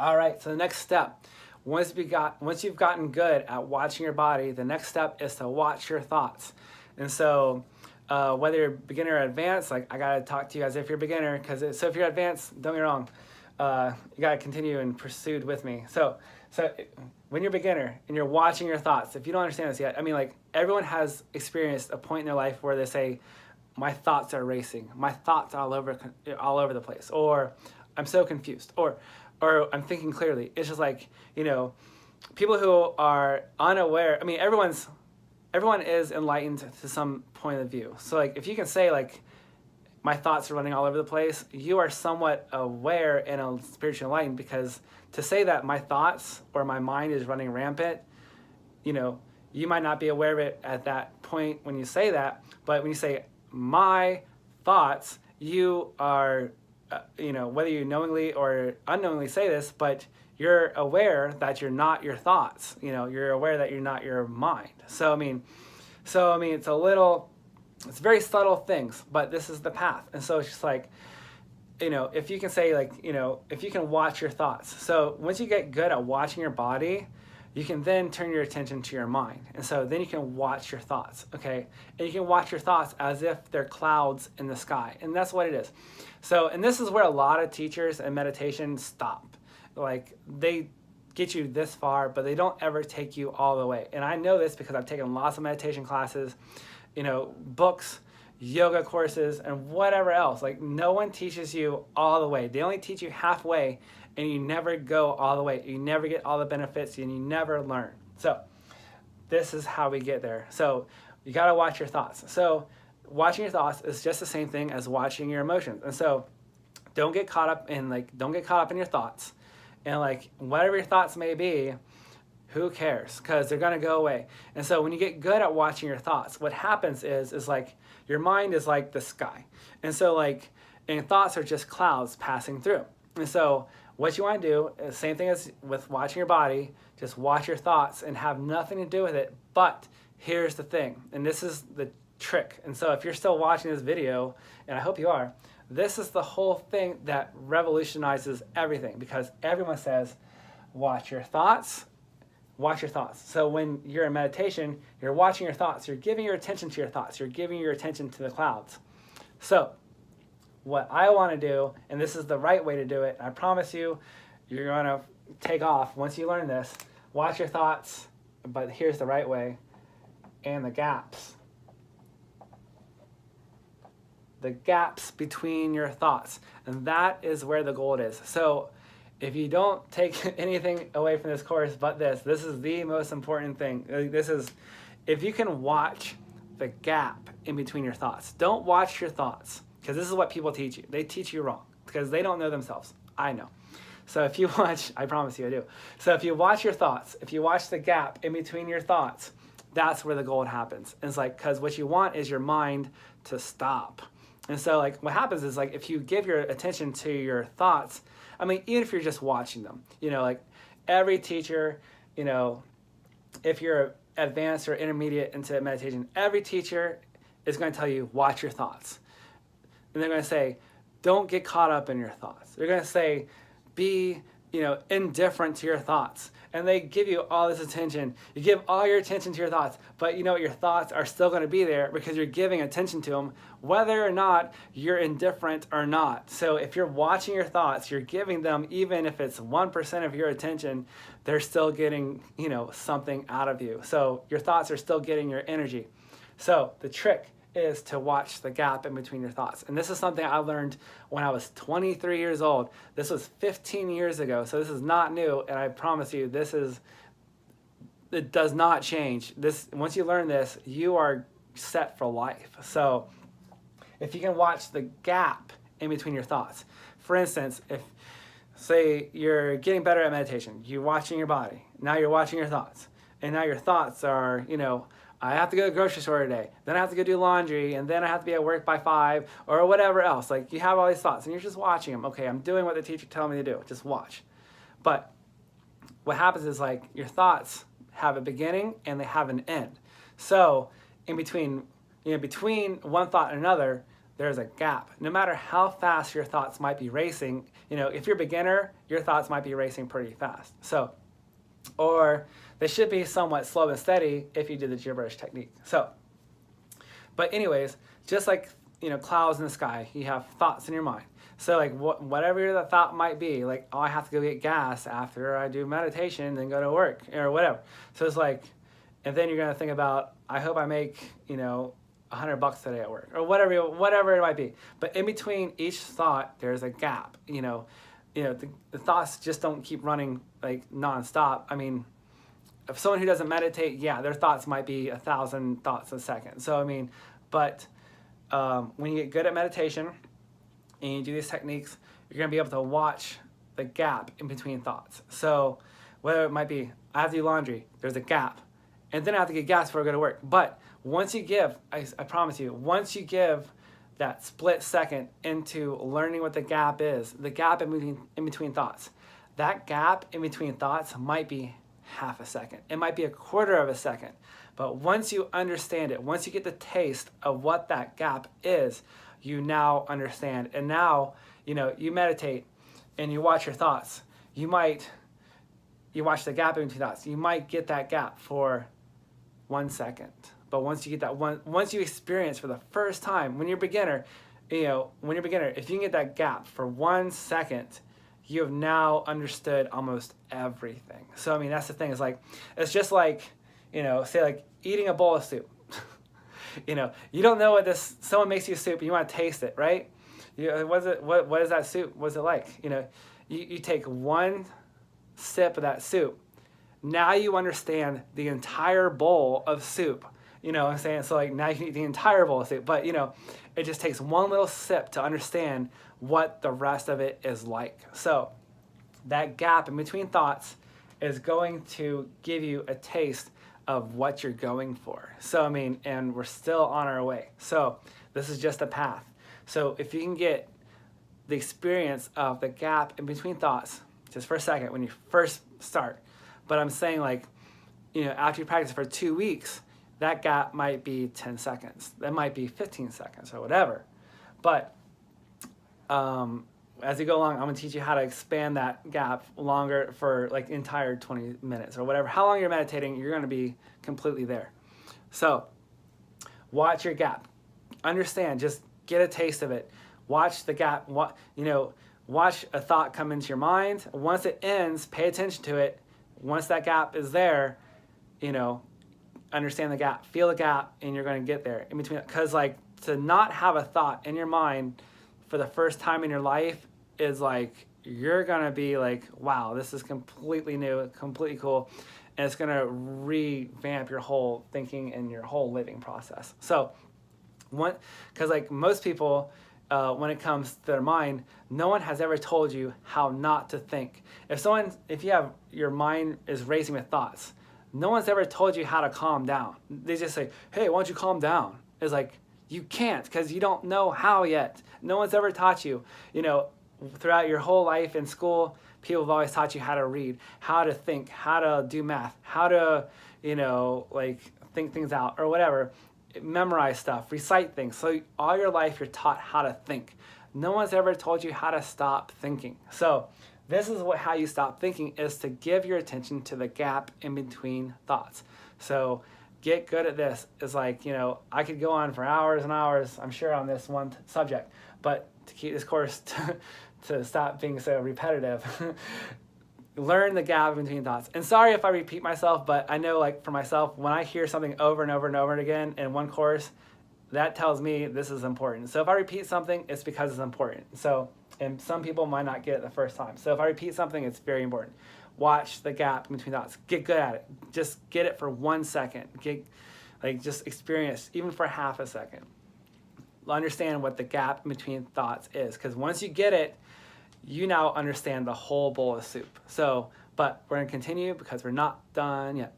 All right, so the next step, once you've gotten good at watching your body, the next step is to watch your thoughts. And so whether you're beginner or advanced, like I gotta talk to you as if you're beginner, because so if you're advanced, don't get me wrong, you gotta continue and pursue with me. So when you're beginner and you're watching your thoughts, if you don't understand this yet, I mean, like everyone has experienced a point in their life where they say, my thoughts are racing, my thoughts are all over the place, or I'm so confused, or I'm thinking clearly. It's just like, people who are unaware, I mean, everyone is enlightened to some point of view. So like if you can say like my thoughts are running all over the place, you are somewhat aware and spiritually enlightened, because to say that my thoughts or my mind is running rampant, you might not be aware of it at that point when you say that, but when you say my thoughts, you are, whether you knowingly or unknowingly say this, but you're aware that you're not your thoughts. You're aware that you're not your mind. So I mean, it's very subtle things, but this is the path. And so it's just like, if you can say like, if you can watch your thoughts. So once you get good at watching your body, you can then turn your attention to your mind. And so then you can watch your thoughts, okay? And you can watch your thoughts as if they're clouds in the sky. And that's what it is. So, and this is where a lot of teachers and meditation stop. Like they get you this far, but they don't ever take you all the way. And I know this because I've taken lots of meditation classes, books, yoga courses, and whatever else. Like no one teaches you all the way. They only teach you halfway, and you never go all the way. You never get all the benefits, and you never learn. So this is how we get there. So you got to watch your thoughts. So watching your thoughts is just the same thing as watching your emotions. And so don't get caught up in your thoughts, and like whatever your thoughts may be, who cares? Because they're going to go away. And so when you get good at watching your thoughts, what happens is like your mind is like the sky. And so and thoughts are just clouds passing through. And so what you want to do is the same thing as with watching your body, just watch your thoughts and have nothing to do with it. But here's the thing, and this is the trick. And so if you're still watching this video, and I hope you are, this is the whole thing that revolutionizes everything, because everyone says, watch your thoughts. Watch your thoughts. So when you're in meditation, you're watching your thoughts. You're giving your attention to your thoughts. You're giving your attention to the clouds. So what I want to do, and this is the right way to do it, and I promise you, you're going to take off once you learn this. Watch your thoughts, but here's the right way, and the gaps. The gaps between your thoughts. And that is where the gold is. So if you don't take anything away from this course but this is the most important thing. If you can watch the gap in between your thoughts. Don't watch your thoughts, because this is what people teach you. They teach you wrong because they don't know themselves. I know. So if you watch, I promise you I do. So if you watch your thoughts, if you watch the gap in between your thoughts, that's where the gold happens. And it's like, because what you want is your mind to stop. And so like what happens is like if you give your attention to your thoughts, I mean, even if you're just watching them, like every teacher, if you're advanced or intermediate into meditation, every teacher is going to tell you, watch your thoughts. And they're going to say, don't get caught up in your thoughts. They're going to say, be, indifferent to your thoughts. And they give you all this attention. You give all your attention to your thoughts, but your thoughts are still going to be there because you're giving attention to them, whether or not you're indifferent or not. So if you're watching your thoughts, you're giving them, even if it's 1% of your attention, they're still getting, something out of you. So your thoughts are still getting your energy. So the trick is to watch the gap in between your thoughts. And this is something I learned when I was 23 years old. This was 15 years ago, so this is not new, and I promise you, it does not change. Once you learn this, you are set for life. So if you can watch the gap in between your thoughts. For instance, if, say, you're getting better at meditation, you're watching your body, now you're watching your thoughts, and now your thoughts are, I have to go to the grocery store today, then I have to go do laundry, and then I have to be at work by 5, or whatever else. Like, you have all these thoughts, and you're just watching them. Okay, I'm doing what the teacher told me to do. Just watch. But what happens is, like, your thoughts have a beginning, and they have an end. So, in between, between one thought and another, there's a gap. No matter how fast your thoughts might be racing, if you're a beginner, your thoughts might be racing pretty fast. So, or they should be somewhat slow and steady if you do the gibberish technique. So, but anyways, just like, clouds in the sky, you have thoughts in your mind. So like whatever the thought might be, like, oh, I have to go get gas after I do meditation and then go to work or whatever. So it's like, and then you're going to think about, I hope I make, $100 today at work or whatever it might be. But in between each thought, there's a gap, the thoughts just don't keep running like nonstop. I mean, if someone who doesn't meditate, yeah, their thoughts might be 1,000 thoughts a second. So, I mean, but when you get good at meditation and you do these techniques, you're going to be able to watch the gap in between thoughts. So whether it might be, I have to do laundry, there's a gap, and then I have to get gas before I go to work. But once you give, I promise you, once you give that split second into learning what the gap is, the gap in between thoughts, that gap in between thoughts might be half a second. It might be a quarter of a second. But once you understand it, once you get the taste of what that gap is, you now understand. And now, you meditate and you watch your thoughts. You watch the gap in between thoughts. You might get that gap for 1 second. But once you get that once you experience for the first time, when you're a beginner, if you can get that gap for 1 second, you have now understood almost everything. So, I mean, that's the thing. It's just like, say like eating a bowl of soup. You don't know someone makes you soup and you want to taste it, right? What is that soup? What's it like? You take one sip of that soup. Now you understand the entire bowl of soup. You know what I'm saying? So like now you can eat the entire bowl of soup, but it just takes one little sip to understand what the rest of it is like. So that gap in between thoughts is going to give you a taste of what you're going for. So, I mean, and we're still on our way. So this is just a path. So if you can get the experience of the gap in between thoughts, just for a second, when you first start, but I'm saying like, after you practice for 2 weeks, that gap might be 10 seconds. That might be 15 seconds or whatever. But as you go along, I'm going to teach you how to expand that gap longer for like entire 20 minutes or whatever. How long you're meditating, you're going to be completely there. So watch your gap. Understand, just get a taste of it. Watch the gap. Watch a thought come into your mind. Once it ends, pay attention to it. Once that gap is there, understand the gap, feel the gap, and you're going to get there in between. Because like to not have a thought in your mind for the first time in your life is like, you're going to be like, wow, this is completely new, completely cool. And it's going to revamp your whole thinking and your whole living process. So because like most people, when it comes to their mind, no one has ever told you how not to think. If you have your mind is racing with thoughts, no one's ever told you how to calm down. They just say, hey, why don't you calm down? It's like, you can't because you don't know how yet. No one's ever taught you. Throughout your whole life in school, people have always taught you how to read, how to think, how to do math, how to, think things out or whatever, memorize stuff, recite things. So all your life you're taught how to think. No one's ever told you how to stop thinking. So this is how you stop thinking, is to give your attention to the gap in between thoughts. So get good at this. It's like, I could go on for hours and hours, I'm sure, on this one subject, but to keep this course to stop being so repetitive, learn the gap between thoughts. And sorry if I repeat myself, but I know like for myself, when I hear something over and over and over again in one course, that tells me this is important. So if I repeat something, it's because it's important. So, and some people might not get it the first time. So if I repeat something, it's very important. Watch the gap between thoughts. Get good at it. Just get it for 1 second. Just experience, even for half a second. Understand what the gap between thoughts is. Because once you get it, you now understand the whole bowl of soup. So, but we're going to continue because we're not done yet.